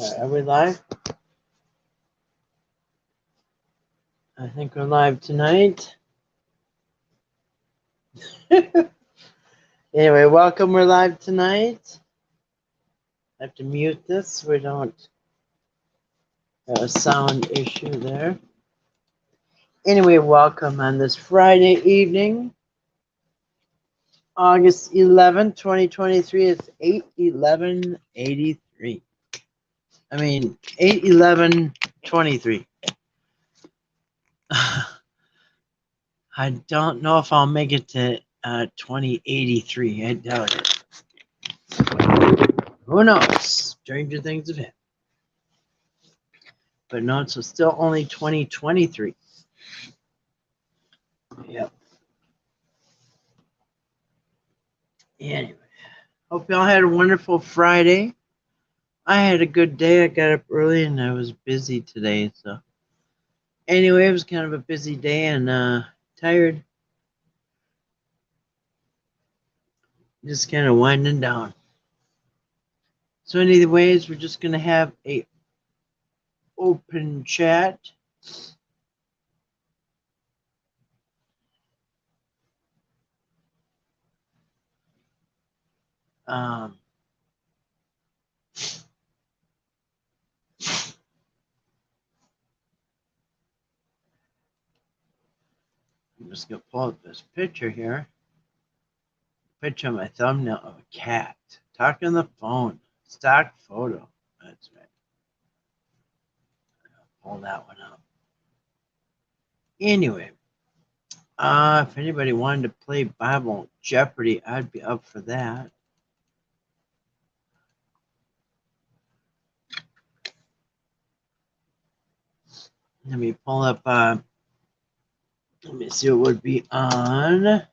Are we live? I think we're live tonight. Anyway, welcome. We're live tonight. I have to mute this so we don't have a sound issue there. Anyway, welcome on this Friday evening, August 11th, 2023. It's 8/11/83. I mean, 8/11/23. I don't know if I'll make it to 2083. I doubt it. Who knows? Stranger things have happened. But no, it's still only 2023. Yep. Anyway, hope y'all had a wonderful Friday. I had a good day. I got up early and I was busy today. So anyway, it was kind of a busy day and tired. Just kind of winding down. So anyways, we're just going to have a open chat. I'm just going to pull up this picture here. Picture on my thumbnail of a cat talking on the phone. Stock photo. That's right. I'll pull that one up. Anyway, if anybody wanted to play Bible Jeopardy, I'd be up for that. Let me pull up, let me see what would be on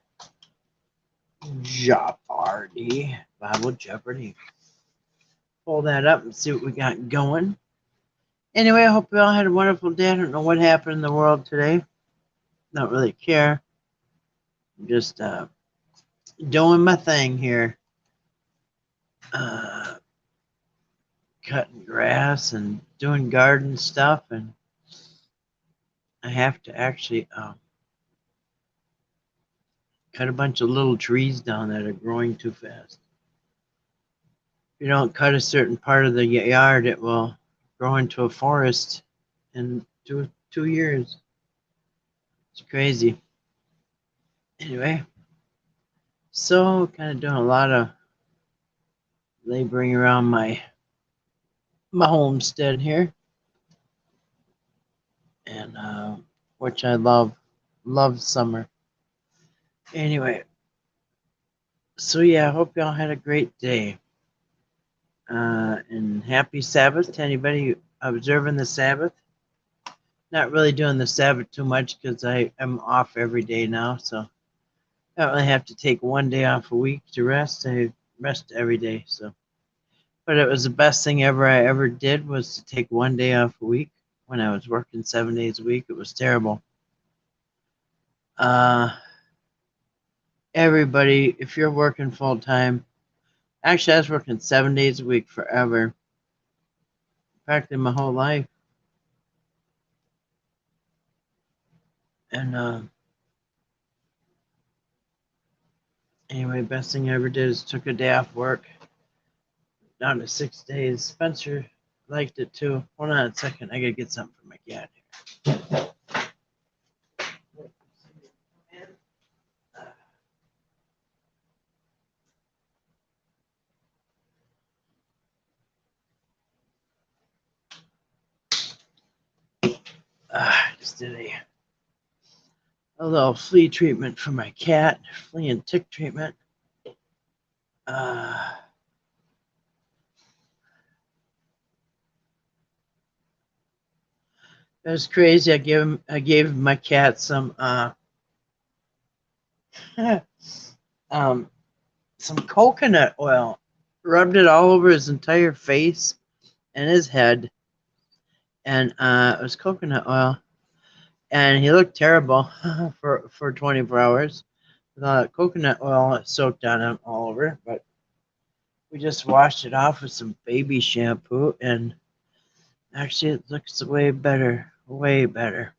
Jeopardy, Bible Jeopardy. Pull that up and see what we got going. Anyway, I hope you all had a wonderful day. I don't know what happened in the world today. Don't really care. I'm just doing my thing here. Cutting grass and doing garden stuff, and I have to actually cut a bunch of little trees down that are growing too fast. If you don't cut a certain part of the yard, it will grow into a forest in two years. It's crazy. Anyway, so kind of doing a lot of laboring around my homestead here, and which I love summer. Anyway, so yeah, I hope y'all had a great day, and happy Sabbath to anybody observing the Sabbath. Not really doing the Sabbath too much because I'm off every day now, so I don't really have to take one day off a week to rest. I rest every day, so. But it was the best thing I ever did was to take one day off a week when I was working 7 days a week. It was terrible. Everybody, if you're working full time, actually I was working 7 days a week forever, practically my whole life. And anyway, best thing I ever did is took a day off work, down to 6 days. Spencer liked it too. Hold on a second, I gotta get something for my cat here. Just did a little flea treatment for my cat, flea and tick treatment. It was crazy. I gave my cat some some coconut oil, rubbed it all over his entire face and his head, and it was coconut oil, and he looked terrible for 24 hours. The coconut oil soaked on him all over, but we just washed it off with some baby shampoo, and Actually, it looks way better. Way better.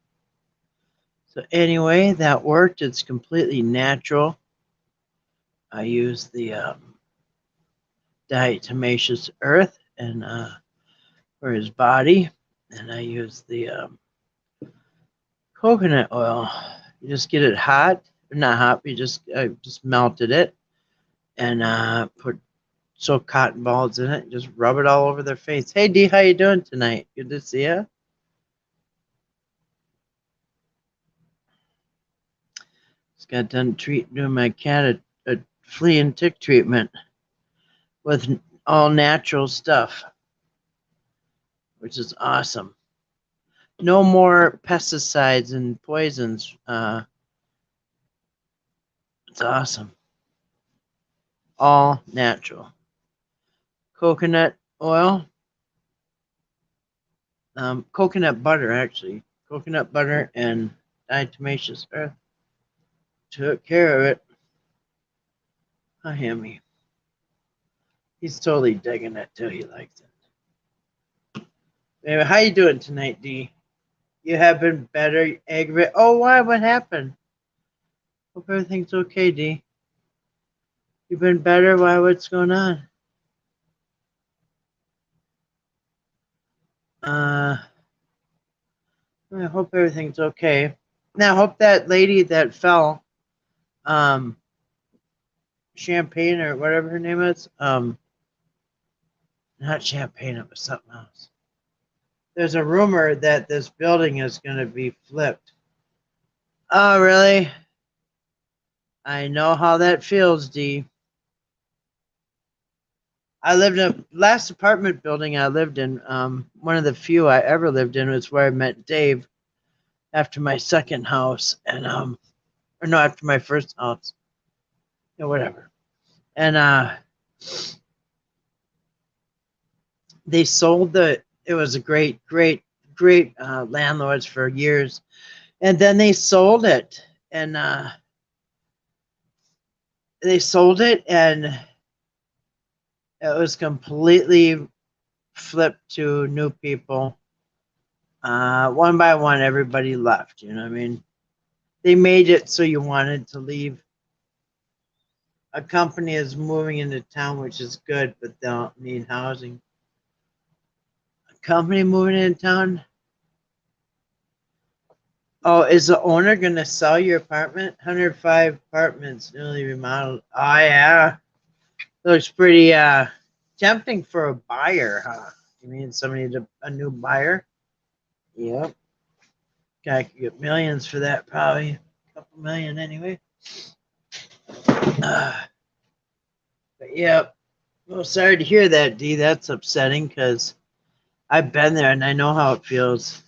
So anyway, that worked. It's completely natural. I used the diatomaceous earth and for his body, and I used the coconut oil. You just get it hot, not hot. You just melted it and put soak cotton balls in it. Just rub it all over their face. Hey D, how you doing tonight? Good to see you. Just got done doing my cat a flea and tick treatment with all natural stuff, which is awesome. No more pesticides and poisons. It's awesome. All natural. Coconut oil, coconut butter actually. Coconut butter and diatomaceous earth. Took care of it. Hi, Hammy. He's totally digging it too. He likes it. Anyway, how you doing tonight, D? You have been better, aggravated. Oh, why? What happened? Hope everything's okay, D. You've been better. Why? What's going on? I hope everything's okay. Now, I hope that lady that fell, um, Champagne or whatever her name is, not Champagne, it was something else. There's a rumor that this building is going to be flipped. Oh, really? I know how that feels, D. I lived in last apartment building I lived in. One of the few I ever lived in was where I met Dave after my second house, and or no, after my first house, whatever. And they sold the. It was a great landlords for years, and then they sold it, and it was completely flipped to new people. One by one, everybody left. You know what I mean? They made it so you wanted to leave. A company is moving into town, which is good, but they don't need housing. A company moving into town? Oh, is the owner going to sell your apartment? 105 apartments, newly remodeled. Oh, yeah. Looks pretty tempting for a buyer, huh? You mean somebody, a new buyer? Yep. Guy could get millions for that, probably. A couple million anyway. But yeah, well, sorry to hear that, D. That's upsetting because I've been there and I know how it feels.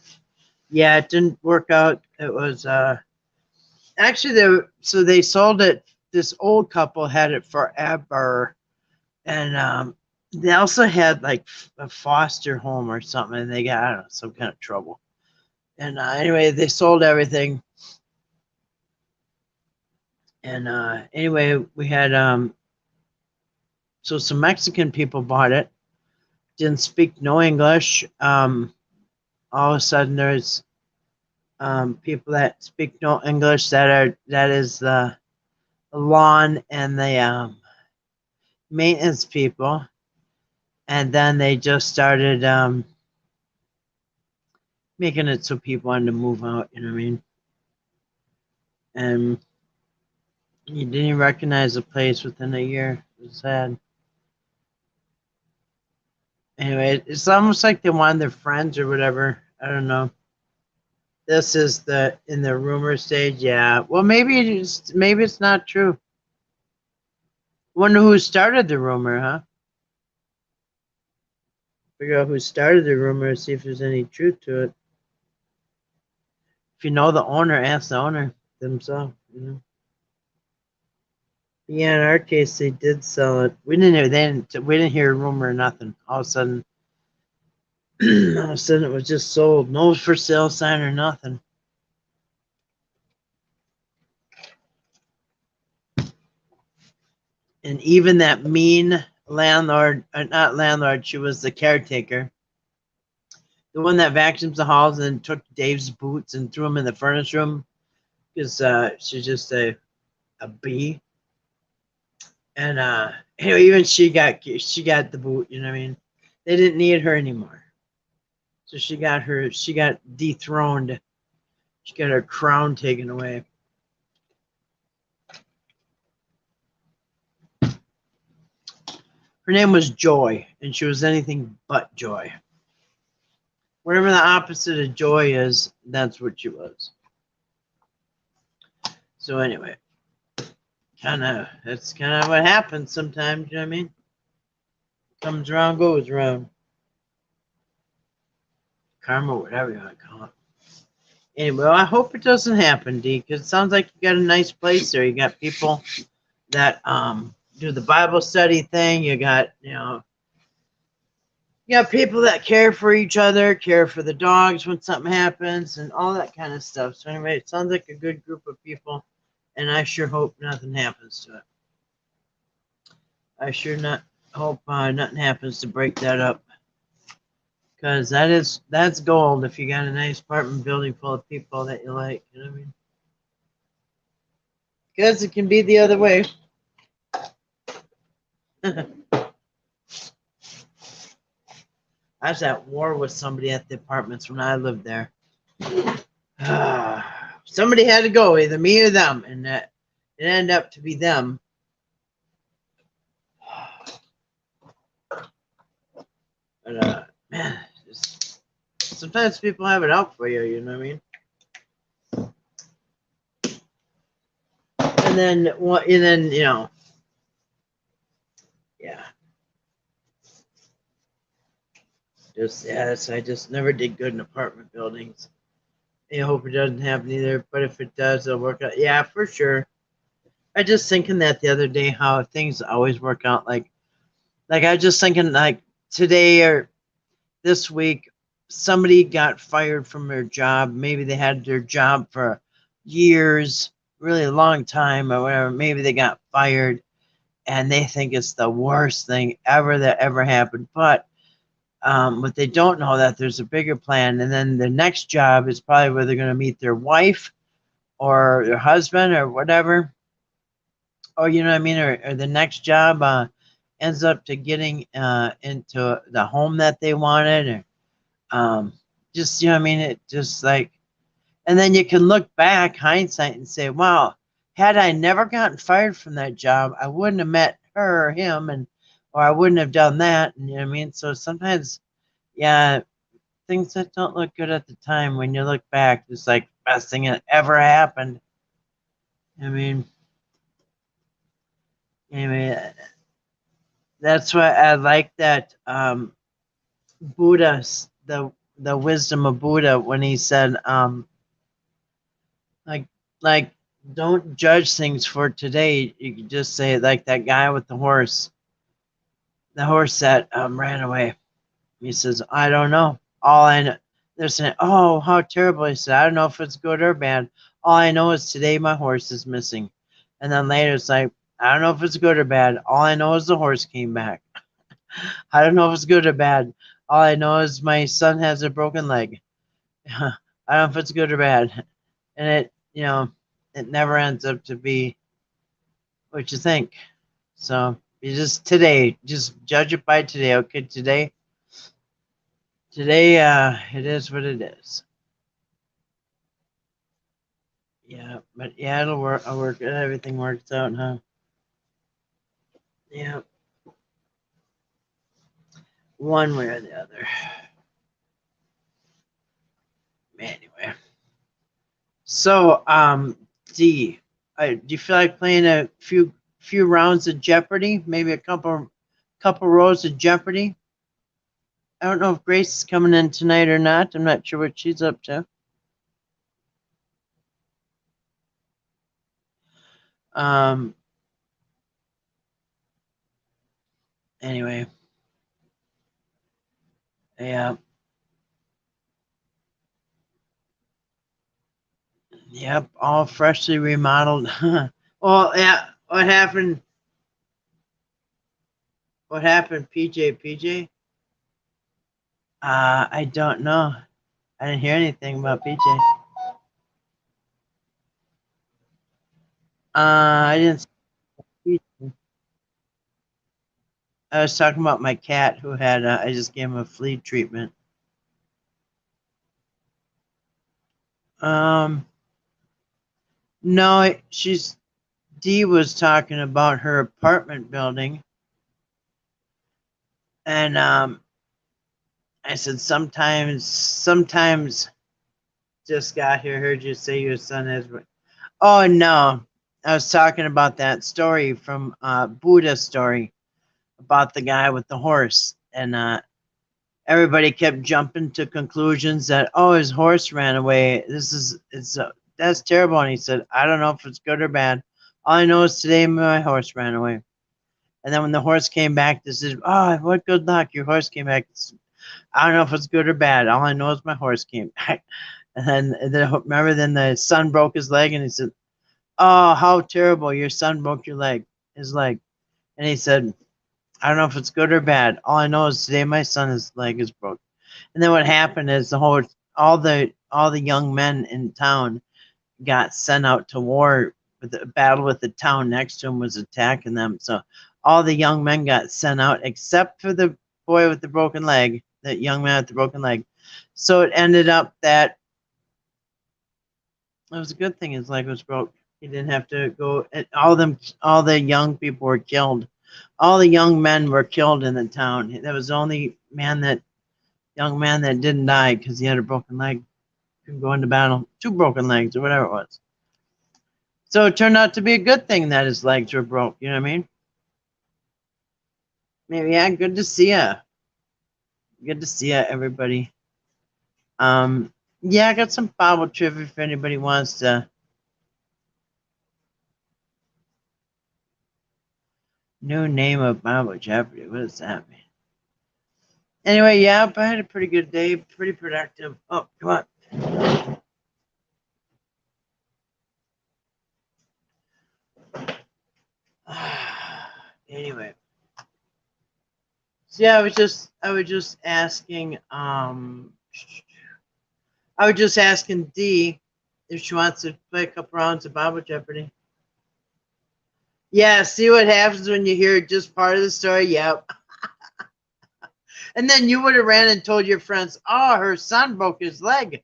Yeah, it didn't work out. It was actually they sold it. This old couple had it forever, and they also had like a foster home or something, and they got, I don't know, some kind of trouble. And anyway, they sold everything. And anyway, we had so some Mexican people bought it. Didn't speak no English. All of a sudden, there's people that speak no English that is the lawn and the maintenance people, and then they just started making it so people wanted to move out. You know what I mean? And you didn't recognize the place within a year. It was sad. Anyway, it's almost like they wanted their friends or whatever. I don't know. This is in the rumor stage. Yeah. Well, maybe it's not true. Wonder who started the rumor, huh? Figure out who started the rumor, see if there's any truth to it. If you know the owner, ask the owner themselves. You know. Yeah, in our case, they did sell it. We didn't hear a rumor or nothing. All of a sudden, it was just sold. No for sale sign or nothing. And even that mean landlord, not landlord, she was the caretaker. The one that vacuums the halls and took Dave's boots and threw them in the furnace room because she's just a bee. And anyway, even she got the boot. You know what I mean? They didn't need her anymore, so she got dethroned. She got her crown taken away. Her name was Joy, and she was anything but joy. Whatever the opposite of joy is, that's what she was. So anyway, that's kind of what happens sometimes. You know what I mean? Comes around, goes around. Karma, whatever you want to call it. Anyway, I hope it doesn't happen, D, because it sounds like you got a nice place there. You got people that do the Bible study thing. You got, you got people that care for each other, care for the dogs when something happens, and all that kind of stuff. So anyway, it sounds like a good group of people, and I sure hope nothing happens to it. I sure hope nothing happens to break that up. Because that's gold if you got a nice apartment building full of people that you like. You know what I mean? Because it can be the other way. I was at war with somebody at the apartments when I lived there. Somebody had to go, either me or them, and it ended up to be them. But man, sometimes people have it out for you. You know what I mean? And then yeah. I just never did good in apartment buildings. I hope it doesn't happen either, but if it does, it'll work out. Yeah, for sure. I just thinking that the other day, how things always work out. Like I was just thinking, like today or this week, somebody got fired from their job. Maybe they had their job for years, really a long time or whatever. Maybe they got fired and they think it's the worst thing ever that ever happened. But they don't know that there's a bigger plan. And then the next job is probably where they're going to meet their wife or their husband or whatever. Or, you know what I mean? Or the next job ends up to getting into the home that they wanted. Or just, you know what I mean? It just like, and then you can look back, hindsight, and say, wow, had I never gotten fired from that job, I wouldn't have met her or him, or I wouldn't have done that. And you know what I mean? So sometimes, yeah, things that don't look good at the time, when you look back, it's like best thing that ever happened. I mean, anyway, that's why I like that Buddha, the wisdom of Buddha, when he said, like don't judge things for today. You can just say, like that guy with the horse that ran away. He says, I don't know. All I know, they're saying, oh, how terrible. He said, I don't know if it's good or bad. All I know is today my horse is missing. And then later it's like, I don't know if it's good or bad. All I know is the horse came back. I don't know if it's good or bad. All I know is my son has a broken leg. I don't know if it's good or bad. And it never ends up to be what you think. So you just judge it by today. Okay, today it is what it is. Yeah, but yeah, it'll work. Everything works out, huh? Yeah, one way or the other. Anyway, so D, do you feel like playing a few rounds of Jeopardy? Maybe a couple rows of Jeopardy. I don't know if Grace is coming in tonight or not. I'm not sure what she's up to. Anyway, yeah. Yep, all freshly remodeled. Well, yeah. What happened? What happened, PJ? PJ? I don't know. I didn't hear anything about PJ. I didn't see PJ. I was talking about my cat who had, I just gave him a flea treatment. Um, no, Dee was talking about her apartment building. And I said, sometimes just got here, heard you say your son has. Oh, no. I was talking about that story from Buddha story about the guy with the horse. And everybody kept jumping to conclusions that, oh, his horse ran away. That's terrible. And he said, I don't know if it's good or bad. All I know is today my horse ran away. And then when the horse came back, they said, oh, what good luck. Your horse came back. I don't know if it's good or bad. All I know is my horse came back. And then remember, then the son broke his leg, and he said, "Oh, how terrible! Your son broke his leg." And he said, "I don't know if it's good or bad. All I know is today my son's leg is broke." And then what happened is all the young men in town got sent out to war. With the battle with the town next to him was attacking them. So all the young men got sent out except for the boy with the broken leg, that young man with the broken leg. So it ended up that it was a good thing his leg was broke. He didn't have to go. All the young people were killed. All the young men were killed in the town. There was the only young man that didn't die because he had a broken leg. Couldn't go into battle. 2 broken legs or whatever it was. So it turned out to be a good thing that his legs were broke. You know what I mean? Maybe, yeah. Good to see ya. Good to see ya, everybody. Yeah, I got some Bible trivia if anybody wants to. New name of Bible Jeopardy. What does that mean? Anyway, yeah, I had a pretty good day, pretty productive. Oh, come on. Anyway, so yeah, I was just asking, I was just asking Dee if she wants to play a couple rounds of Bible Jeopardy. Yeah, see what happens when you hear just part of the story. Yep. And then you would have ran and told your friends, "Oh, her son broke his leg."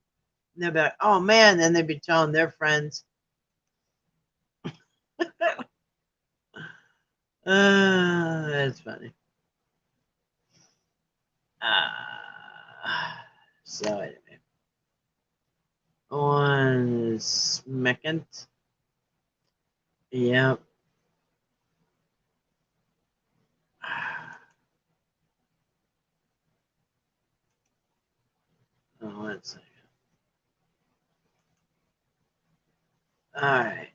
And they'd be like, "Oh man!" And they'd be telling their friends. That's funny. So anyway, one second. Yep. Oh, 1 second. All right.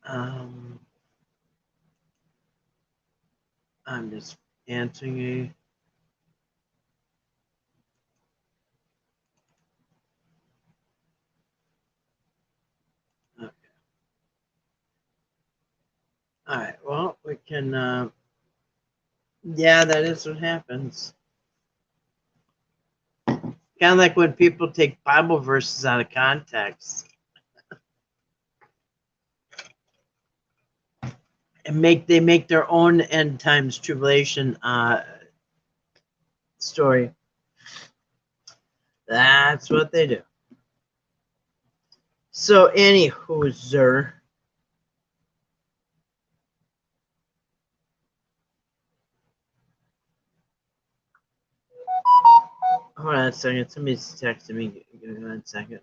Um, I'm just answering you. Okay. All right. Well, we can. Yeah, that is what happens. Kind of like when people take Bible verses out of context and they make their own end times tribulation story. That's what they do. So, anywho, sir. Hold on a second. Somebody's texting me. Give me 1 second.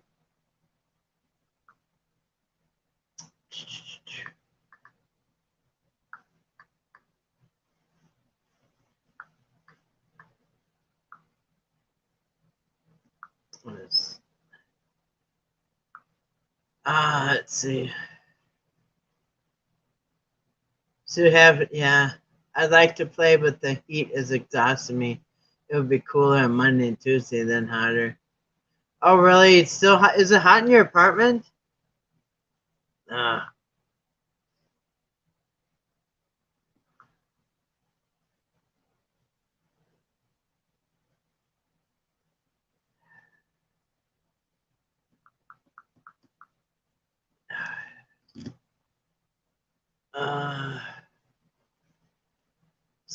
What is? Let's see. So we have, yeah. I'd like to play, but the heat is exhausting me. It would be cooler on Monday and Tuesday, then hotter. Oh, really? It's still hot? Is it hot in your apartment? Ah.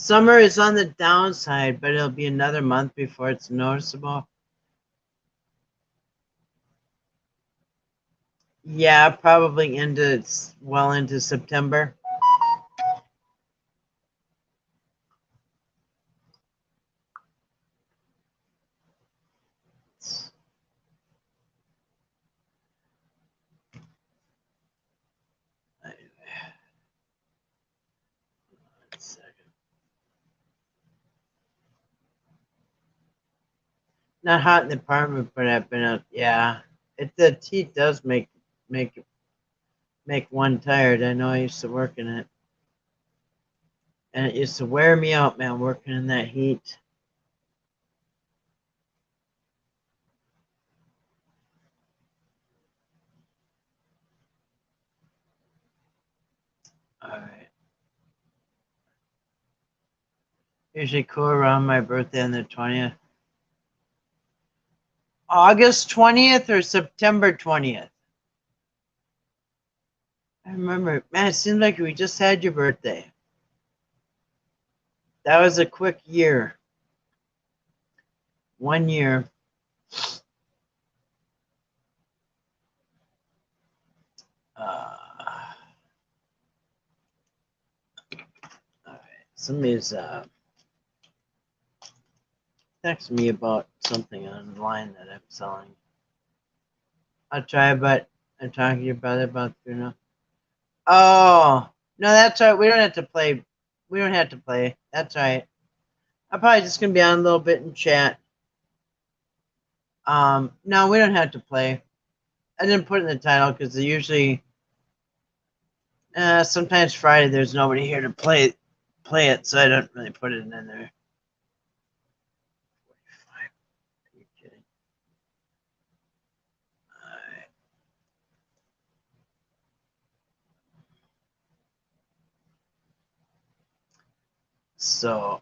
Summer is on the downside, but it'll be another month before it's noticeable. Yeah, probably well into September. Not hot in the apartment, but I've been out. Yeah, the heat does make one tired. I know I used to work in it, and it used to wear me out, man, working in that heat. All right. Usually cool around my birthday on the 20th. August 20th or September 20th? I remember, man, it seemed like we just had your birthday. That was a quick year. 1 year. All right. Somebody's text me about something online that I'm selling. I'll try, but I'm talking to your brother about Oh, no, that's right. We don't have to play. We don't have to play. That's right. I'm probably just gonna be on a little bit in chat. No, we don't have to play. I didn't put it in the title because they usually, sometimes Friday there's nobody here to play it, so I don't really put it in there. Are you kidding? All right. So,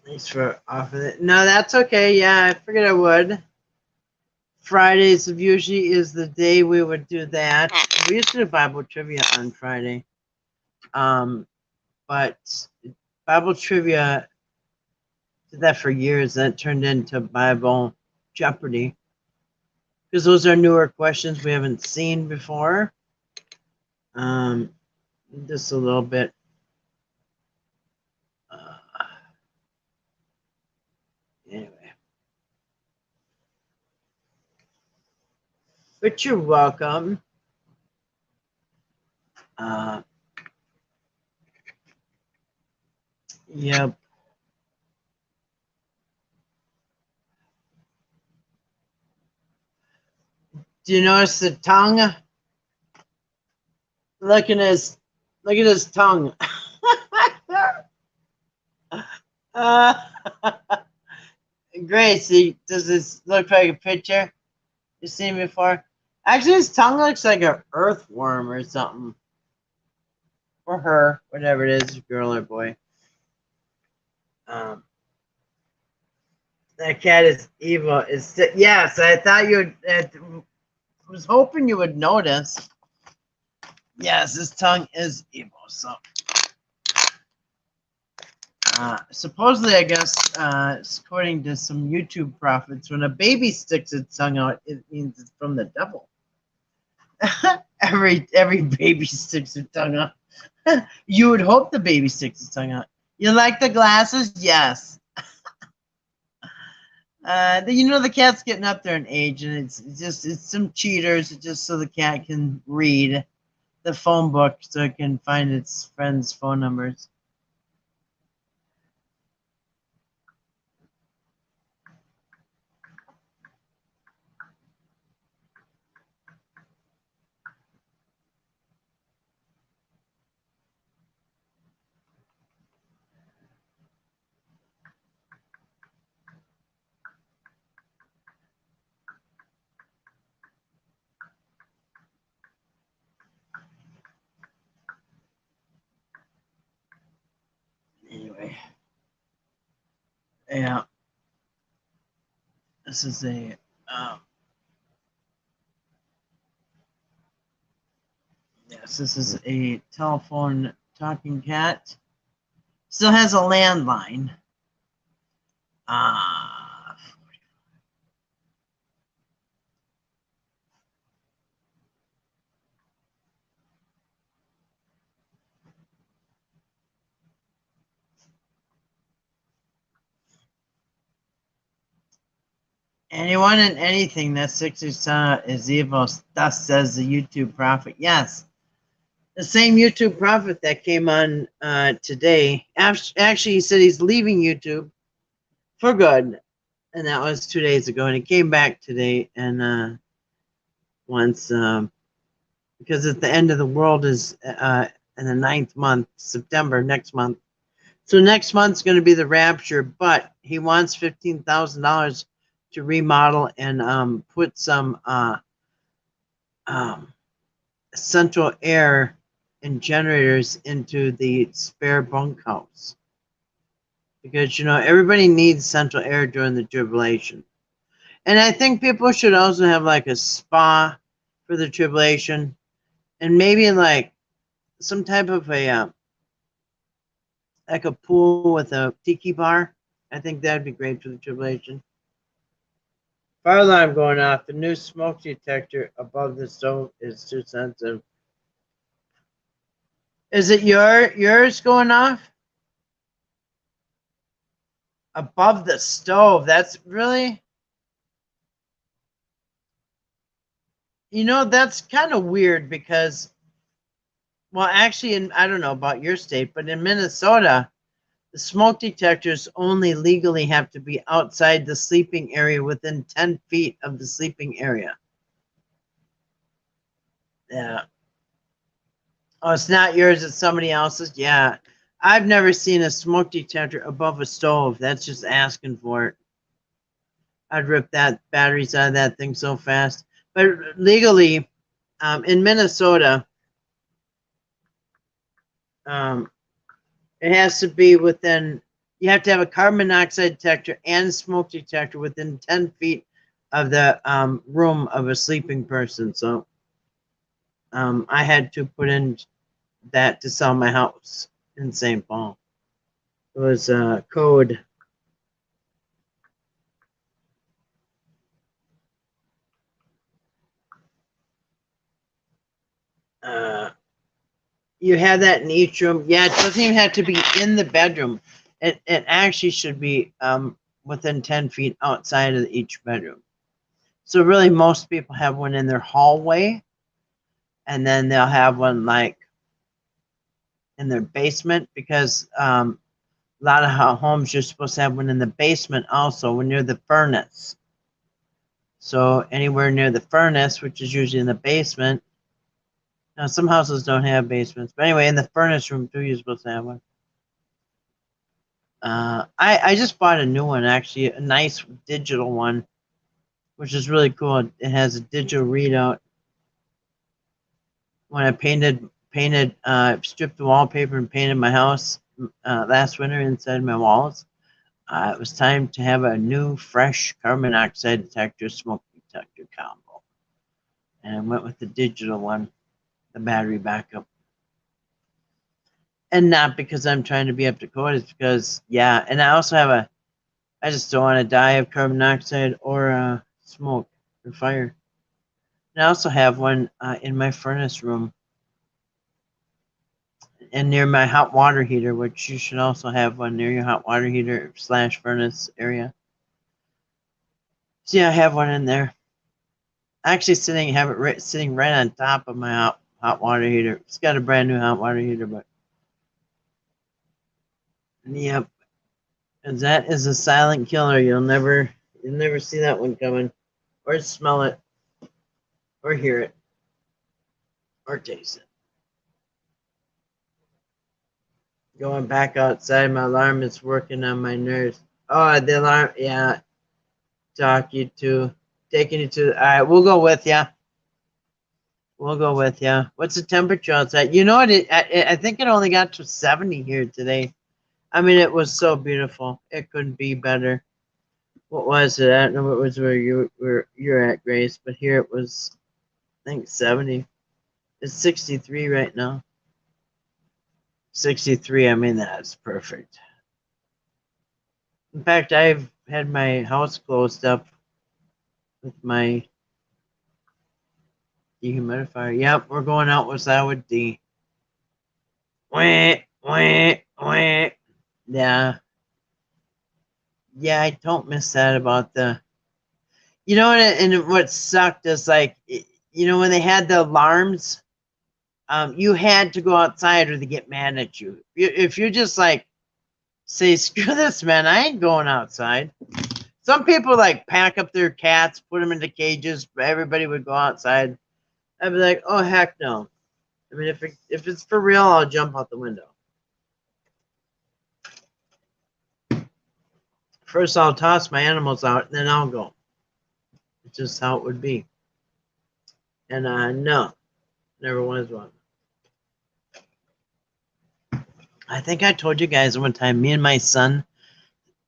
thanks for offering it. No, that's okay. Yeah, I figured I would. Fridays usually is the day we would do that. We used to do Bible trivia on Friday. But Bible trivia did that for years, and it turned into Bible Jeopardy because those are newer questions we haven't seen before. Just a little bit. Anyway, but you're welcome. Yep. Do you notice the tongue? Look at his tongue. Grace, does this look like a picture you've seen before? Actually, his tongue looks like an earthworm or something. Or her, whatever it is, girl or boy. That cat is evil. Yes, I thought you was hoping you would notice. Yes, his tongue is evil. So, supposedly, I guess, according to some YouTube prophets, when a baby sticks its tongue out, it means it's from the devil. every baby sticks their tongue out. You would hope the baby sticks its tongue out. You like the glasses? Yes. The cat's getting up there in age, and it's some cheaters just so the cat can read the phone book so it can find its friends' phone numbers. Anyway, yeah, this is a Yes, this is a telephone talking cat. Still has a landline. Anyone and anything that 60% is evil, thus says the YouTube prophet. Yes, the same YouTube prophet that came on today. Actually, he said he's leaving YouTube for good, and that was 2 days ago. And he came back today, and once because at the end of the world is in the 9th month, September next month. So next month's going to be the rapture, but he wants $15,000 to remodel and put some central air and generators into the spare bunkhouse. Because, you know, everybody needs central air during the tribulation. And I think people should also have like a spa for the tribulation. And maybe like some type of a like a pool with a tiki bar. I think that'd be great for the tribulation. Fire alarm going off. The new smoke detector above the stove is too sensitive. Is it yours going off? Above the stove. That's really, you know, that's kind of weird because, well, actually, I don't know about your state, but in Minnesota, the smoke detectors only legally have to be outside the sleeping area within 10 feet of the sleeping area. Yeah. Oh, it's not yours, it's somebody else's? Yeah. I've never seen a smoke detector above a stove. That's just asking for it. I'd rip that batteries out of that thing so fast. But legally, in Minnesota, it has to be within, you have to have a carbon monoxide detector and smoke detector within 10 feet of the room of a sleeping person. So I had to put in that to sell my house in St. Paul. It was code. You have that in each room. Yeah, it doesn't even have to be in the bedroom. It actually should be within 10 feet outside of each bedroom. So really, most people have one in their hallway, and then they'll have one like in their basement, because a lot of homes you're supposed to have one in the basement also, when near the furnace. So anywhere near the furnace, which is usually in the basement. Now some houses don't have basements, but anyway, in the furnace room too, you're supposed to have one. I just bought a new one, actually, a nice digital one, which is really cool. It has a digital readout. When I stripped the wallpaper and painted my house last winter inside my walls, it was time to have a new, fresh carbon monoxide detector, smoke detector combo. And I went with the digital one, the battery backup. And not because I'm trying to be up to code, it's because, yeah, and I also have I just don't want to die of carbon monoxide or smoke or fire. And I also have one in my furnace room and near my hot water heater, which you should also have one near your hot water heater / furnace area. So yeah, I have one in there. Actually, have it sitting right on top of my hot water heater. It's got a brand new hot water heater, but yep, and that is a silent killer. You'll never see that one coming, or smell it, or hear it, or taste it. Going back outside, my alarm is working on my nerves. Oh, the alarm, yeah. Talk you to, taking you to. All right, we'll go with ya. We'll go with ya. What's the temperature outside? You know what? I think it only got to 70 here today. I mean, it was so beautiful. It couldn't be better. What was it? I don't know what was where you're at, Grace, but here it was, I think 70. It's 63 right now. 63, I mean, that's perfect. In fact, I've had my house closed up with my dehumidifier. Yep, we're going out with that with D. Wah, wah, wah. Yeah. Yeah, I don't miss that about the. You know, and what sucked is like, you know, when they had the alarms, you had to go outside or they get mad at you. If you're just like, say, screw this, man, I ain't going outside. Some people like pack up their cats, put them into cages. Everybody would go outside. I'd be like, oh heck no. I mean, if it's for real, I'll jump out the window. First, I'll toss my animals out, and then I'll go. It's just how it would be. And no, never was one. I think I told you guys one time, me and my son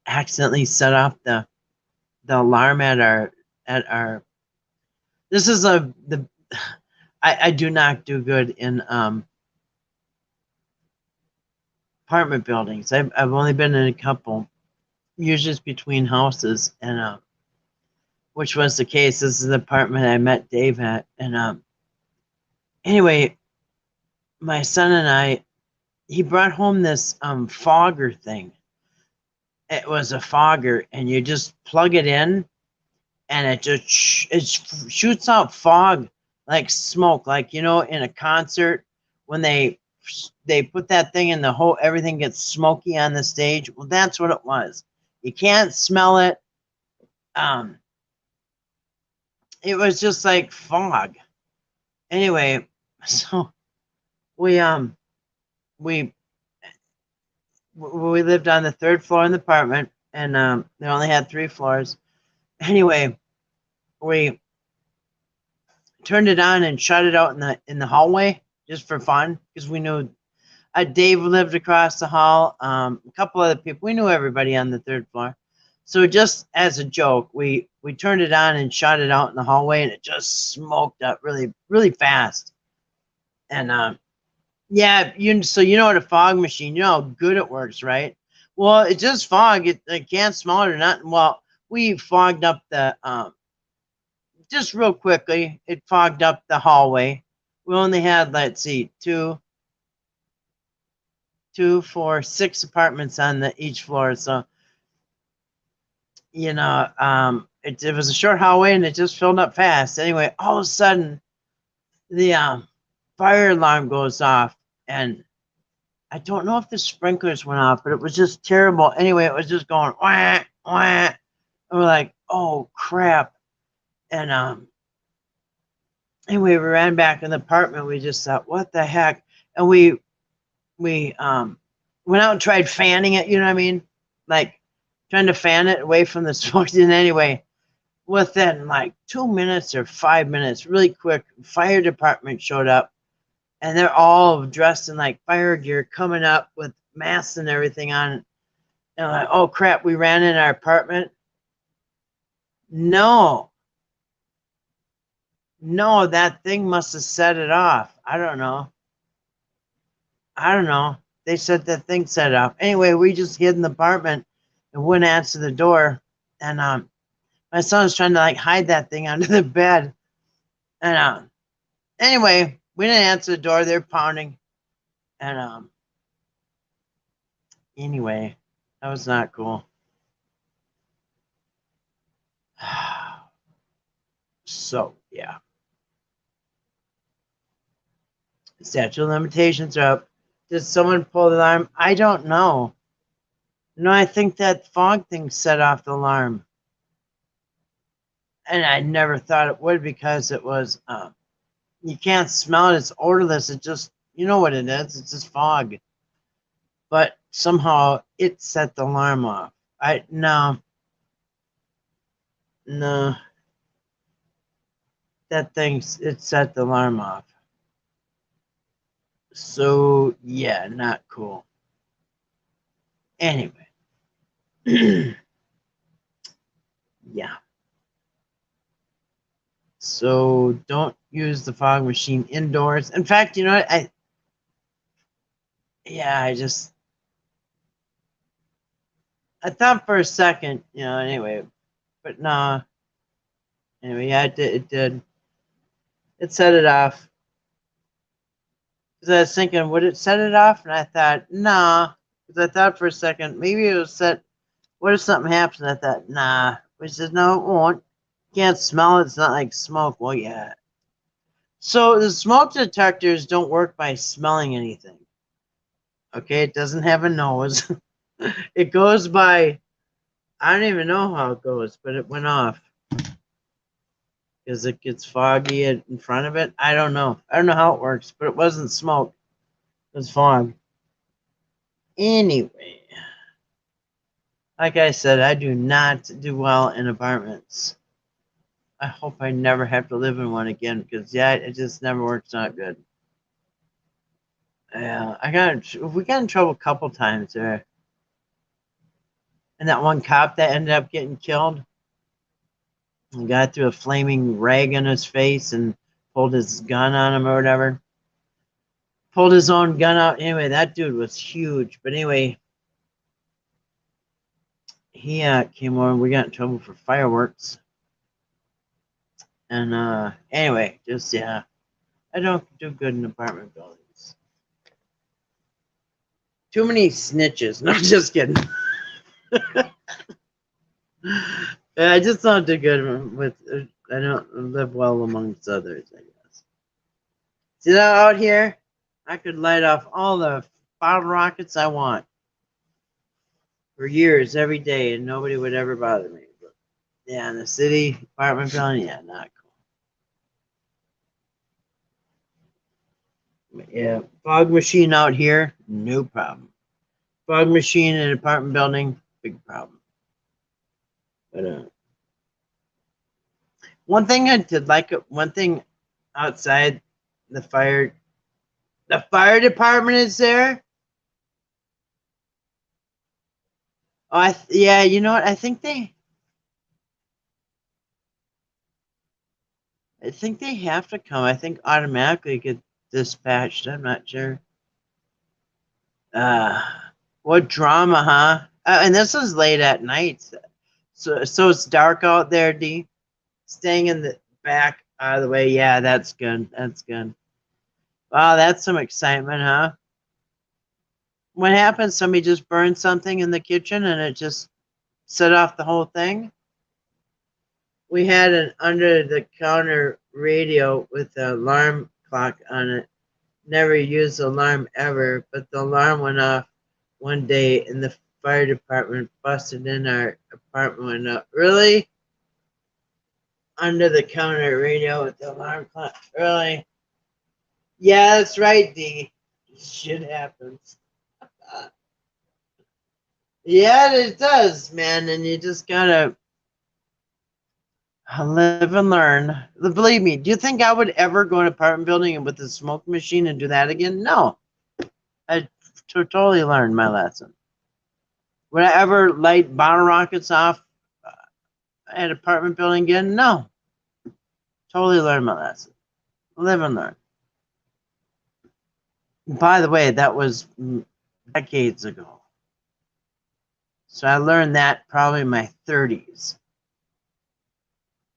accidentally set off the alarm at our. This is the. I do not do good in apartment buildings. I've only been in a couple. Usually it's between houses, and which was the case. This is the apartment I met Dave at, and anyway, my son and I, he brought home this fogger thing. It was a fogger, and you just plug it in, and it just shoots out fog like smoke, like you know, in a concert when they put that thing in the whole, everything gets smoky on the stage. Well, that's what it was. You can't smell it. It was just like fog. Anyway, so we we lived on the third floor in the apartment, and they only had 3 floors. Anyway, we turned it on and shut it out in the hallway just for fun because we knew Dave lived across the hall. A couple other people, we knew everybody on the 3rd floor. So just as a joke, we turned it on and shot it out in the hallway, and it just smoked up really, really fast. And yeah, so you know what a fog machine, you know how good it works, right? Well, it's just fog. It can't smell it or nothing. Well, we fogged up the just real quickly. It fogged up the hallway. We only had, let's see, 2, 4, 6 apartments on each floor, so you know, it was a short hallway and it just filled up fast. Anyway, all of a sudden, the fire alarm goes off, and I don't know if the sprinklers went off, but it was just terrible. Anyway, it was just going wah wah, and we're like, oh crap! And anyway, we ran back in the apartment. We just thought, what the heck? And we went out and tried fanning it. You know what I mean? Like trying to fan it away from the smoke. And anyway, within like 2 minutes or 5 minutes, really quick, fire department showed up, and they're all dressed in like fire gear, coming up with masks and everything on. And like, oh crap, we ran in our apartment. No, that thing must have set it off. I don't know. They said that thing set it off. Anyway, we just hid in the apartment and wouldn't answer the door. And my son was trying to like hide that thing under the bed. And anyway, we didn't answer the door. They're pounding. And anyway, that was not cool. So yeah. Statute of limitations are up. Did someone pull the alarm? I don't know. No, I think that fog thing set off the alarm. And I never thought it would because it was you can't smell it, it's odorless. It just, you know what it is, it's just fog. But somehow it set the alarm off. No. That thing, it set the alarm off. So yeah, not cool. Anyway. Yeah. So don't use the fog machine indoors. In fact, you know what? I thought for a second, anyway, but nah. Anyway, yeah, it did. It set it off. Because I was thinking, would it set it off? And I thought, nah. Because I thought for a second, maybe it was set. What if something happens? I thought, nah. But he says, no, it won't. You can't smell it. It's not like smoke. Well, yeah. So the smoke detectors don't work by smelling anything. Okay, it doesn't have a nose. It goes by, I don't even know how it goes, but it went off. Because it gets foggy in front of it. I don't know. I don't know how it works, but it wasn't smoke. It was fog. Anyway, like I said, I do not do well in apartments. I hope I never have to live in one again because it just never works out good. Yeah, we got in trouble a couple times there. And that one cop that ended up getting killed, the guy threw a flaming rag in his face and pulled his gun on him or whatever. Pulled his own gun out. Anyway, that dude was huge. But anyway, he came over. We got in trouble for fireworks. And anyway, I don't do good in apartment buildings. Too many snitches. No, just kidding. I just don't do good with. I don't live well amongst others, I guess. See that out here? I could light off all the bottle rockets I want for years, every day, and nobody would ever bother me. But yeah, in the city apartment building, yeah, not cool. But yeah, fog machine out here, no problem. Fog machine in an apartment building, big problem. But one thing I did like, one thing outside the fire department is there. Oh, yeah, you know what? I think they have to come. I think automatically get dispatched. I'm not sure. What drama, huh? And this is late at night, so it's dark out there. D, staying in the back out of the way. Yeah, that's good. That's good. Wow, that's some excitement, huh? What happened? Somebody just burned something in the kitchen and it just set off the whole thing. We had an under-the-counter radio with an alarm clock on it. Never used the alarm ever, but the alarm went off one day and the fire department busted in our apartment window. Really? Under-the-counter radio with the alarm clock? Really? Yeah, that's right, D. Shit happens. Yeah, it does, man, and you just gotta live and learn. Believe me, do you think I would ever go in an apartment building with a smoke machine and do that again? No. I totally learned my lesson. Would I ever light bottle rockets off at an apartment building again? No. Totally learned my lesson. Live and learn. By the way, that was decades ago. So I learned that probably in my 30s.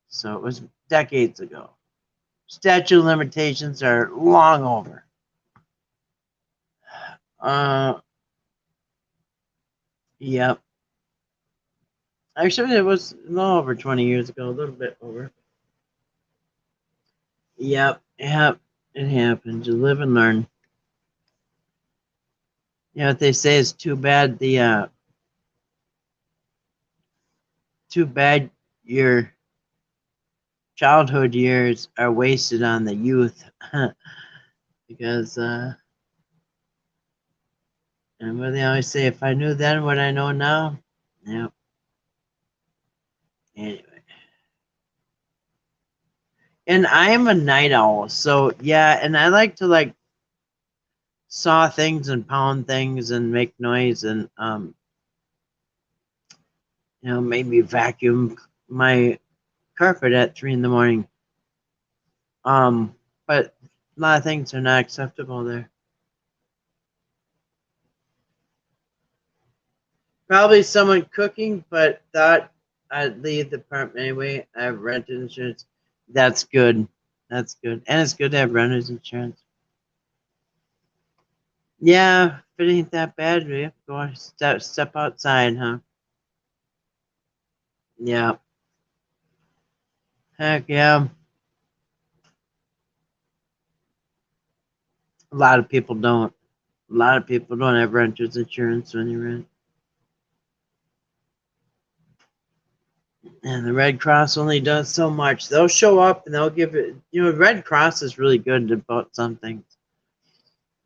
So it was decades ago. Statute of limitations are long over. Yep. Actually, it was a little over 20 years ago, a little bit over. Yep. It happens. You live and learn. You know what they say is too bad your childhood years are wasted on the youth. Because and what they always say, if I knew then what I know now. Yep. Anyway. And I am a night owl, so yeah, and I like to saw things and pound things and make noise and maybe vacuum my carpet at 3 in the morning. But a lot of things are not acceptable there. Probably someone cooking, but thought I'd leave the apartment anyway. I have renter's insurance. That's good. That's good. And it's good to have renter's insurance. Yeah, if it ain't that bad, we have to go step outside, huh? Yeah. Heck yeah. A lot of people don't. A lot of people don't have renter's insurance when you rent. And the Red Cross only does so much. They'll show up and they'll give it. Red Cross is really good about some things.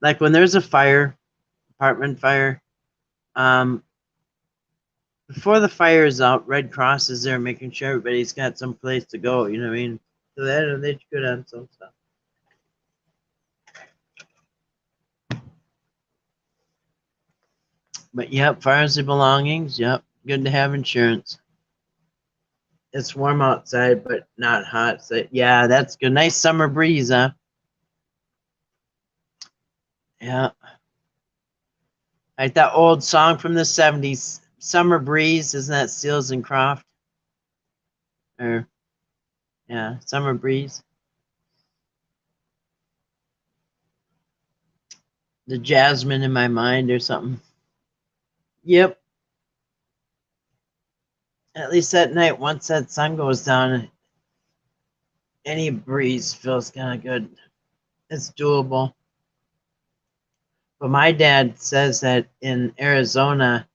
Like when there's a fire, apartment fire, before the fire is out, Red Cross is there making sure everybody's got some place to go. You know what I mean? So they're good on some stuff. But yep, fires and belongings. Yep, good to have insurance. It's warm outside, but not hot. So yeah, that's good. Nice summer breeze, huh? Yeah. Like that old song from the 70s, Summer Breeze, isn't that Seals and Croft? Or yeah, Summer Breeze. The Jasmine in My Mind or something. Yep. At least at night, once that sun goes down, any breeze feels kind of good. It's doable. But my dad says that in Arizona,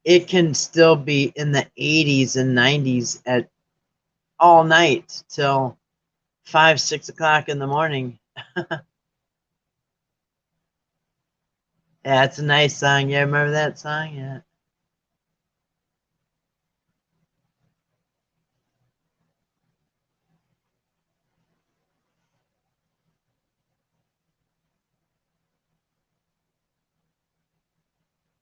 it can still be in the 80s and 90s at all night till 5, 6 o'clock in the morning. Yeah, it's a nice song. Yeah, remember that song? Yeah.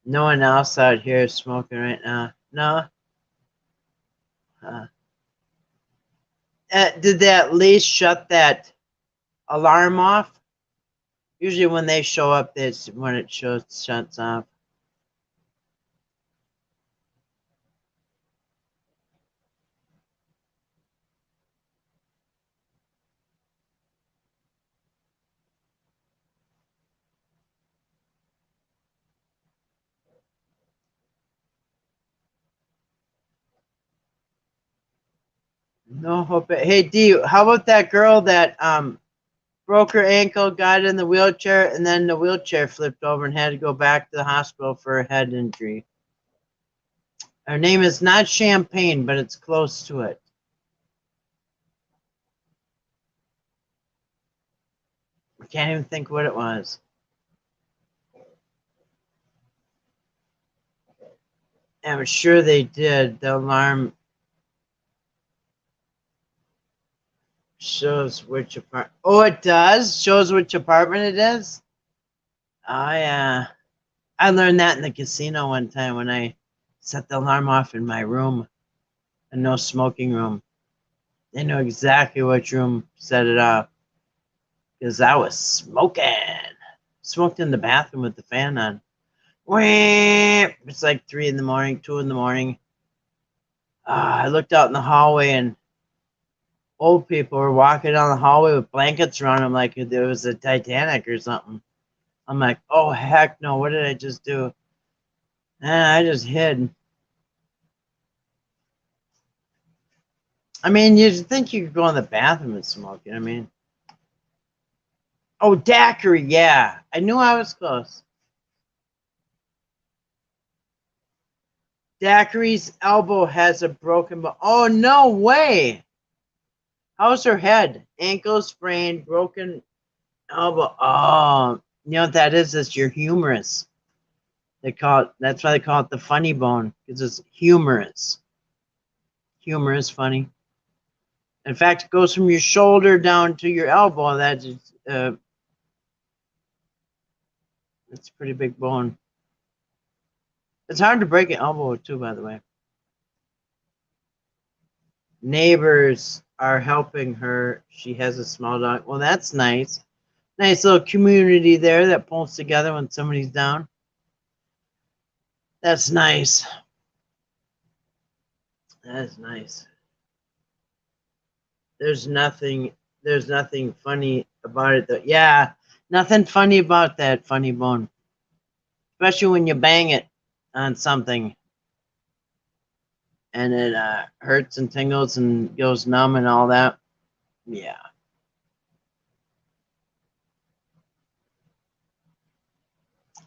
No one else out here is smoking right now. No. Uh, did they at least shut that alarm off? Usually when they show up, that's when it shuts off. No hope. Hey, D, how about that girl that broke her ankle, got in the wheelchair, and then the wheelchair flipped over and had to go back to the hospital for a head injury? Her name is not Champagne, but it's close to it. I can't even think what it was. I'm sure they did. The alarm shows which apartment. Oh, it does? Shows which apartment it is? Oh, yeah. I learned that in the casino one time when I set the alarm off in my room, a no smoking room. They know exactly which room set it off because I was smoking. Smoked in the bathroom with the fan on. It's like 3 in the morning, 2 in the morning. I looked out in the hallway and old people were walking down the hallway with blankets around them like there was a Titanic or something. I'm like, oh, heck no, what did I just do? And I just hid. I mean, you'd think you could go in the bathroom and smoke it. I mean, oh, daiquiri, yeah. I knew I was close. Daiquiri's elbow has a broken bone. Oh, no way. How's her head? Ankle sprained, broken elbow. Oh, you know what that is? It's your humerus. That's why they call it the funny bone, because it's humorous. Humor is funny. In fact, it goes from your shoulder down to your elbow. That's a pretty big bone. It's hard to break an elbow too, by the way. Neighbors are helping her. She has a small dog. Well, that's nice. Nice little community there that pulls together when somebody's down. That's nice. That is nice. There's nothing funny about it though. Yeah, nothing funny about that funny bone. Especially when you bang it on something and it hurts and tingles and goes numb and all that. Yeah.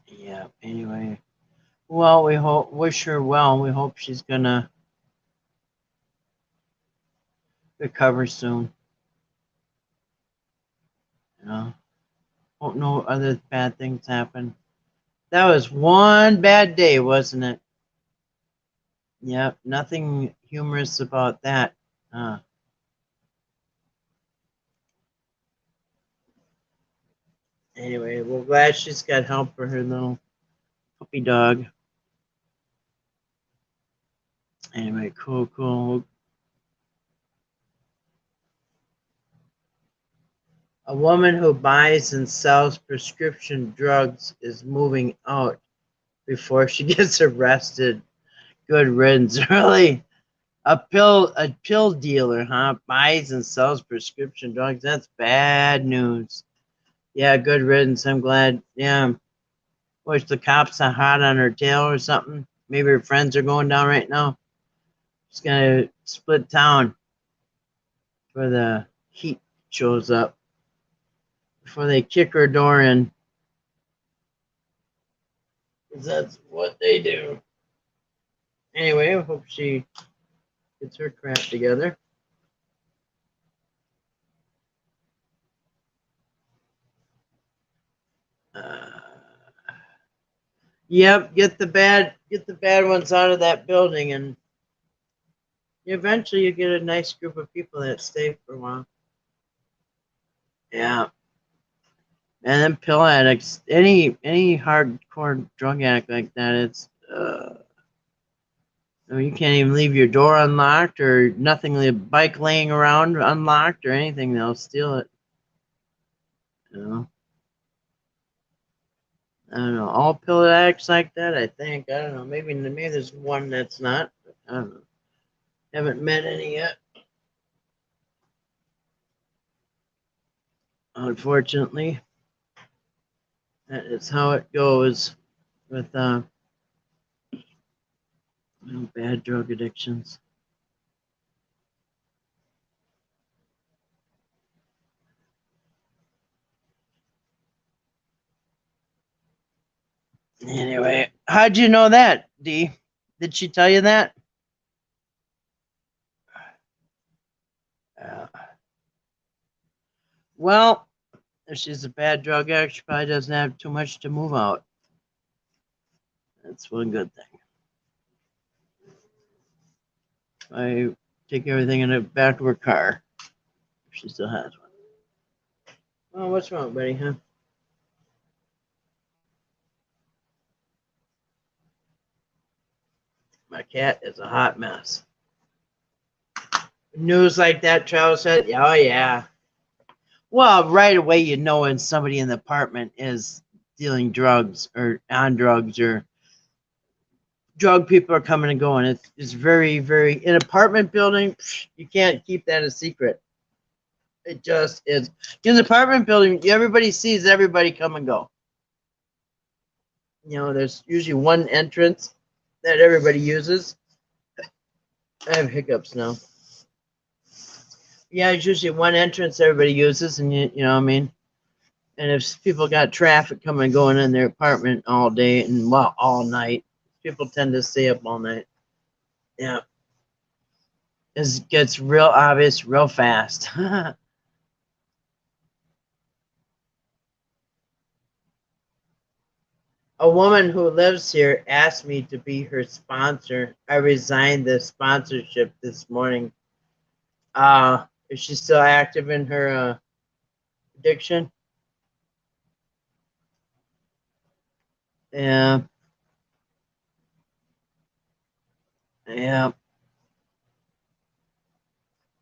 Yeah. Anyway, well, we wish her well. We hope she's gonna recover soon. You know, hope no other bad things happen. That was one bad day, wasn't it? Yep. Nothing humorous about that. Uh, anyway, we're glad she's got help for her little puppy dog. Anyway, cool. A woman who buys and sells prescription drugs is moving out before she gets arrested. Good riddance, really. A pill dealer, huh? Buys and sells prescription drugs. That's bad news. Yeah, good riddance. I'm glad. Yeah. Wish the cops are hot on her tail or something. Maybe her friends are going down right now. She's gonna split town before the heat shows up. Before they kick her door in. 'Cause that's what they do. Anyway, I hope she gets her crap together. Uh, yep, get the bad ones out of that building, and eventually you get a nice group of people that stay for a while. Yeah, and then pill addicts, any hardcore drug addict like that, it's I mean, you can't even leave your door unlocked or nothing, the bike laying around unlocked or anything. They'll steal it. You know. I don't know. All pill addicts like that, I think. I don't know. Maybe there's one that's not. I don't know. Haven't met any yet. Unfortunately, that is how it goes with bad drug addictions. Anyway, how'd you know that, Dee? Did she tell you that? Uh, well, if she's a bad drug addict, she probably doesn't have too much to move out. That's one good thing. I take everything in the back of her car. If she still has one. Oh, what's wrong, buddy, huh? My cat is a hot mess. News like that, Travis said, oh, yeah. Well, right away, you know when somebody in the apartment is dealing drugs or on drugs or drug people are coming and going. It's very, very, in an apartment building, you can't keep that a secret. It just is. In the apartment building, everybody sees everybody come and go. You know, there's usually one entrance that everybody uses. I have hiccups now. Yeah, it's usually one entrance everybody uses, and you know what I mean? And if people got traffic coming and going in their apartment all day and well, all night, people tend to stay up all night. Yeah. It gets real obvious real fast. A woman who lives here asked me to be her sponsor. I resigned the sponsorship this morning. Is she still active in her addiction? Yeah. Yeah.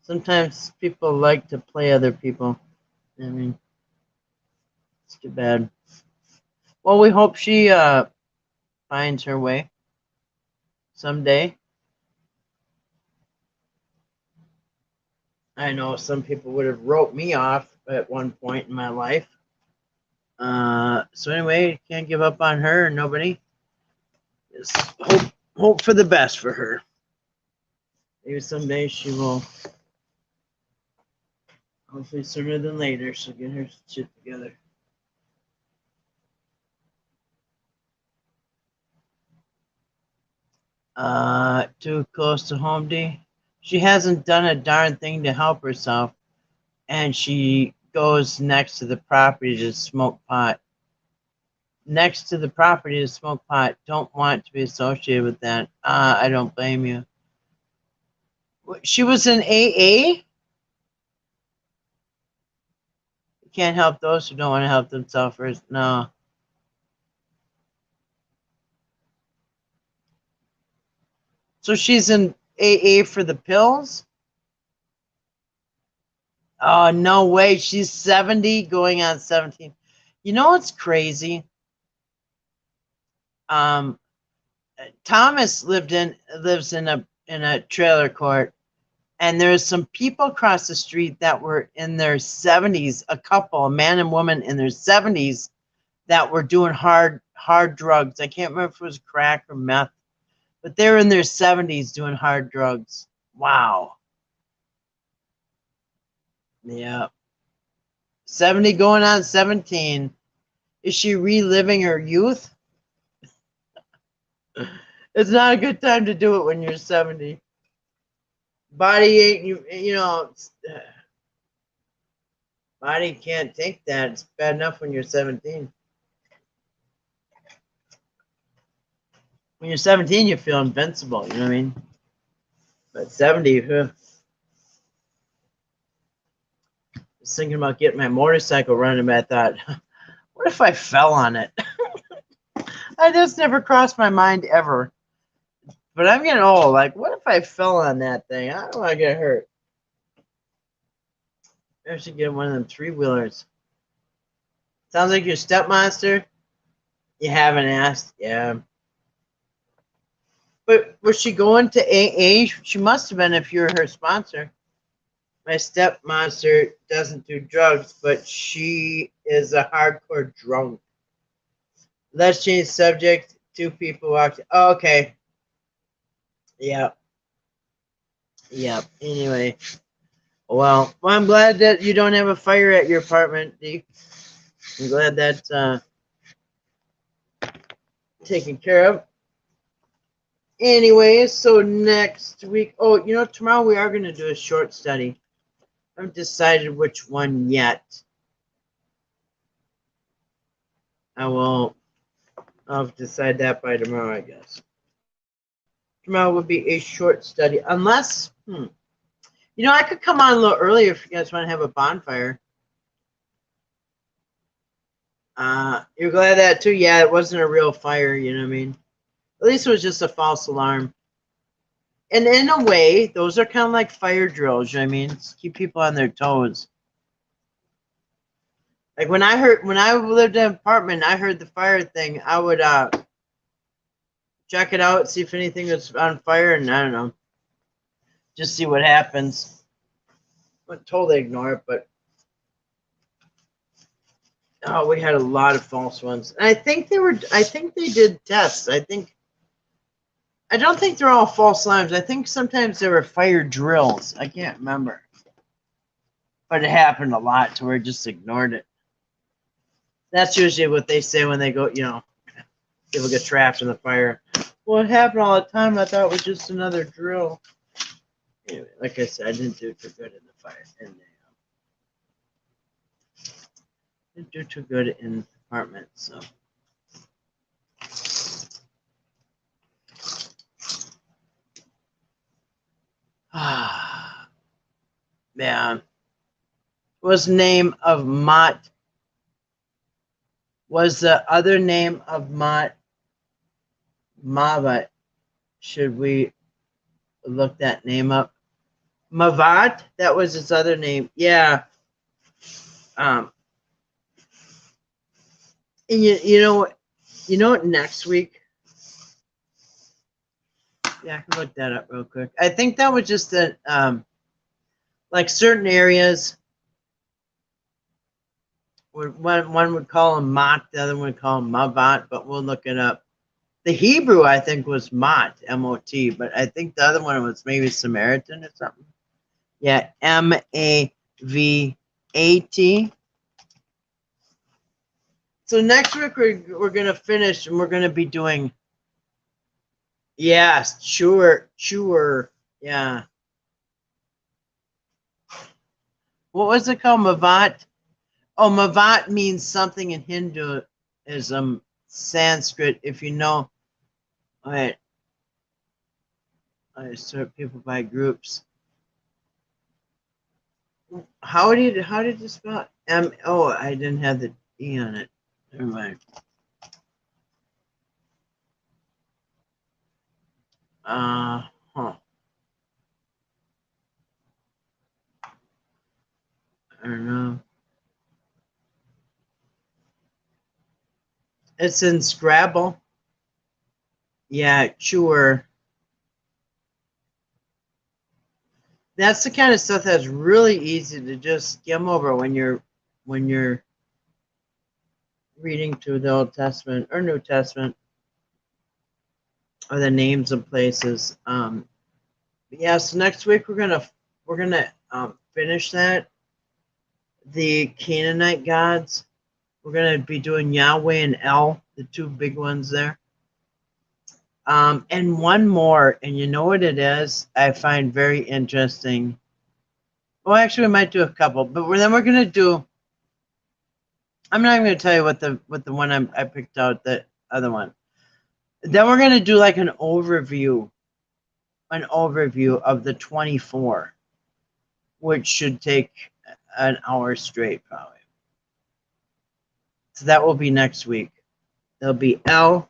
Sometimes people like to play other people. I mean, it's too bad. Well, we hope she finds her way someday. I know some people would have wrote me off at one point in my life. So anyway, can't give up on her. Nobody. Just hope for the best for her. Maybe someday she will. Hopefully sooner than later, she'll get her shit together. Too close to home, D. She hasn't done a darn thing to help herself, and she goes next to the property to smoke pot. Next to the property to smoke pot. Don't want to be associated with that. I don't blame you. She was in AA? You can't help those who don't want to help themselves first. No. So she's in AA for the pills? Oh, no way. She's 70 going on 17. You know what's crazy? Thomas lives in a trailer court, and there's some people across the street that were in their 70s, a couple, a man and woman in their 70s, that were doing hard drugs. I can't remember if it was crack or meth, but they're in their 70s doing hard drugs. Wow. Yeah. 70 going on 17. Is she reliving her youth? It's not a good time to do it when you're 70. Body ain't, you know, body can't take that. It's bad enough when you're 17. When you're 17, you feel invincible, you know what I mean? But 70, I was thinking about getting my motorcycle running, but I thought, what if I fell on it? I just never crossed my mind ever. But I'm getting old. Like, what if I fell on that thing? I don't want to get hurt. I should get one of them 3-wheelers. Sounds like your stepmonster. You haven't asked. Yeah. But was she going to AA? She must have been if you're her sponsor. My stepmonster doesn't do drugs, but she is a hardcore drunk. Let's change subject. 2 people walked. Oh, okay. Yep. Anyway. Well, I'm glad that you don't have a fire at your apartment, D. I'm glad that's taken care of. Anyway, so next week, tomorrow we are going to do a short study. I haven't decided which one yet. I'll decide that by tomorrow, I guess. Tomorrow will be a short study, unless, I could come on a little earlier if you guys want to have a bonfire. You're glad of that too? Yeah, it wasn't a real fire, you know what I mean? At least it was just a false alarm. And in a way, those are kind of like fire drills, you know what I mean? Just keep people on their toes. Like when I lived in an apartment, I heard the fire thing, I would check it out, see if anything was on fire, and I don't know. Just see what happens. I wouldn't totally ignore it, but we had a lot of false ones. And I think they did tests. I don't think they're all false alarms. I think sometimes there were fire drills. I can't remember. But it happened a lot to where I just ignored it. That's usually what they say when they go, people get trapped in the fire. Well, it happened all the time. I thought it was just another drill. Anyway, like I said, I didn't do too good in the fire. Didn't do too good in the apartment, so. Man. Was name of Mott. Was the other name of Mott Mavat? Should we look that name up? Mavat, that was his other name. Yeah. And you know what, next week? Yeah, I can look that up real quick. I think that was just that like certain areas one would call him Mot, the other one would call him Mavat, but we'll look it up. The Hebrew, I think, was Mot, M-O-T, but I think the other one was maybe Samaritan or something. Yeah, M-A-V-A-T. So next week we're going to finish, and we're going to be doing, yes, sure, yeah. What was it called, Mavat? Oh, Mavat means something in Hinduism, Sanskrit, if you know. All right. I sort people by groups. How did you spell M? Oh, I didn't have the E on it. Never mind. Huh. I don't know. It's in Scrabble. Yeah, sure. That's the kind of stuff that's really easy to just skim over when you're reading through the Old Testament or New Testament or the names of places. Yeah, so next week we're gonna finish that. The Canaanite gods. We're gonna be doing Yahweh and El, the two big ones there. And one more, and you know what it is? I find very interesting. Well, actually, we might do a couple, but then we're gonna do. I'm not even gonna tell you what the one I picked out, the other one. Then we're gonna do like an overview of the 24, which should take an hour straight probably. So that will be next week. There'll be El,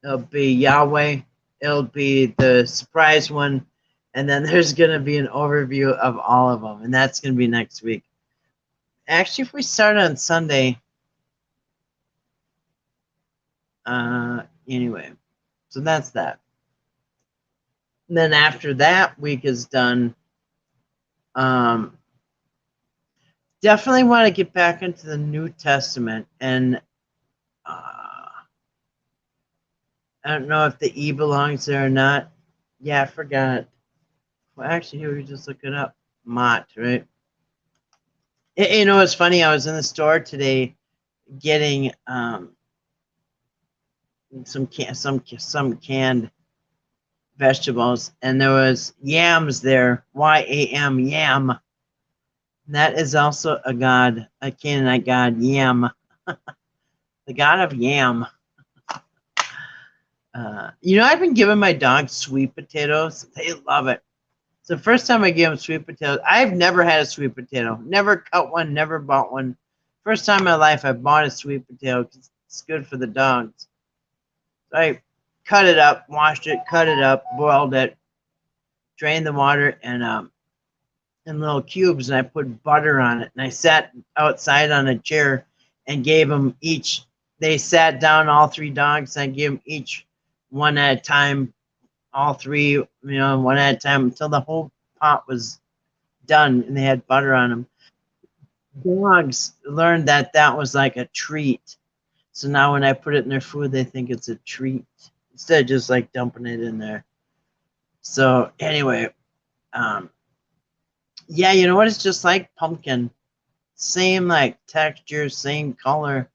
it'll be Yahweh, it'll be the surprise one, and then there's going to be an overview of all of them, and that's going to be next week. Actually, if we start on Sunday, anyway, so that's that. And then after that week is done, definitely want to get back into the New Testament, and I don't know if the E belongs there or not. Yeah, I forgot. Well, actually, here we just look it up. Mott, right? You know, it's funny. I was in the store today getting some canned vegetables, and there was yams there. Y-A-M, yam. That is also a god, a Canaanite god, Yam, the god of yam. You know, I've been giving my dogs sweet potatoes. They love it. It's the first time I gave them sweet potatoes. I've never had a sweet potato. Never cut one, never bought one. First time in my life I bought a sweet potato because it's good for the dogs. So I cut it up, washed it, cut it up, boiled it, drained the water, and in little cubes, and I put butter on it. And I sat outside on a chair and gave them each. They sat down, all three dogs, and I gave them each one at a time, all three, one at a time until the whole pot was done and they had butter on them. Dogs learned that was like a treat. So now when I put it in their food, they think it's a treat instead of just like dumping it in there. So anyway, yeah, you know what? It's just like pumpkin. Same like texture, same color.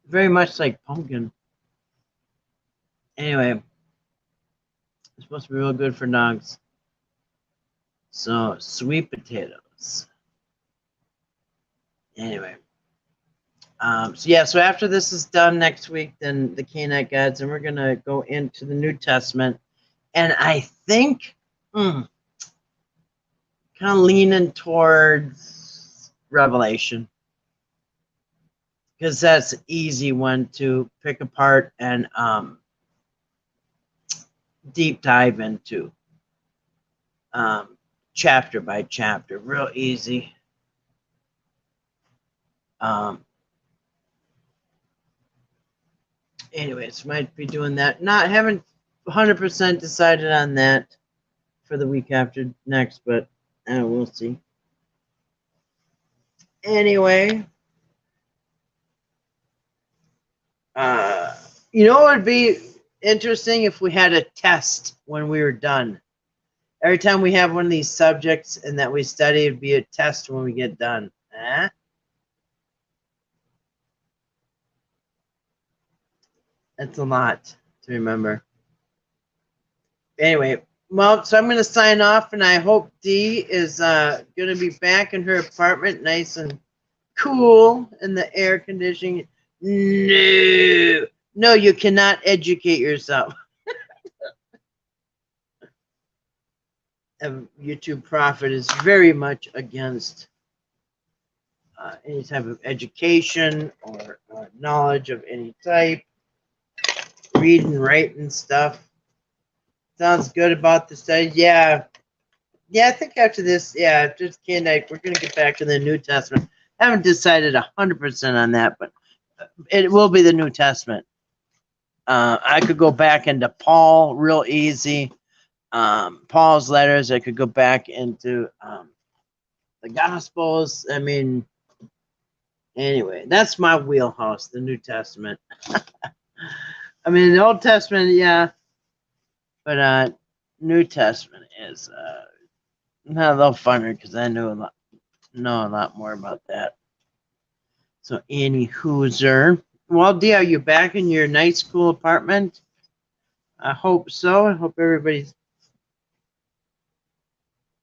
Very much like pumpkin. Anyway, it's supposed to be real good for dogs. So sweet potatoes. Anyway. So yeah, so after this is done next week, then the Canaanite gods, and we're going to go into the New Testament. And I think kind of leaning towards Revelation, because that's an easy one to pick apart and deep dive into. chapter by chapter, real easy. Anyways, might be doing that. Haven't 100% decided on that for the week after next, but we'll see. Anyway, you know what would be interesting if we had a test when we were done. Every time we have one of these subjects and that we study, it'd be a test when we get done. That's a lot to remember. Anyway, well, so I'm going to sign off, and I hope Dee is going to be back in her apartment nice and cool in the air conditioning. No, you cannot educate yourself. A YouTube Prophet is very much against any type of education or knowledge of any type. Reading, writing stuff. Sounds good about the study. Yeah, I think after this, just we're going to get back to the New Testament. I haven't decided 100% on that, but it will be the New Testament. I could go back into Paul real easy. Paul's letters. I could go back into the Gospels. I mean, anyway, that's my wheelhouse, the New Testament. I mean, the Old Testament, yeah, but New Testament is not a little funner because I know a lot more about that. So, Annie Hooser. Well, Dee, are you back in your nice, cool apartment? I hope so. I hope everybody's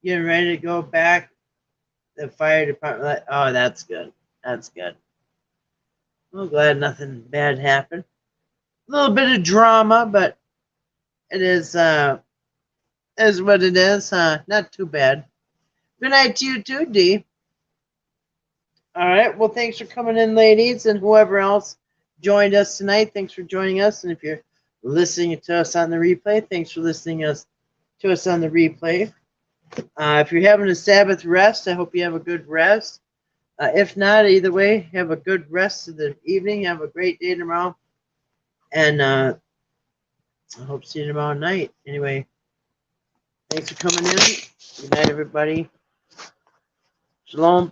getting ready to go back. The fire department. Oh, that's good. That's good. I'm glad nothing bad happened. A little bit of drama, but it is what it is. Not too bad. Good night to you too, Dee. All right. Well, thanks for coming in, ladies, and whoever else joined us tonight. Thanks for joining us. And if you're listening to us on the replay, thanks for listening to us on the replay. If you're having a Sabbath rest, I hope you have a good rest. If not, either way, have a good rest of the evening. Have a great day tomorrow. And I hope to see you tomorrow night. Anyway, thanks for coming in. Good night, everybody. Shalom.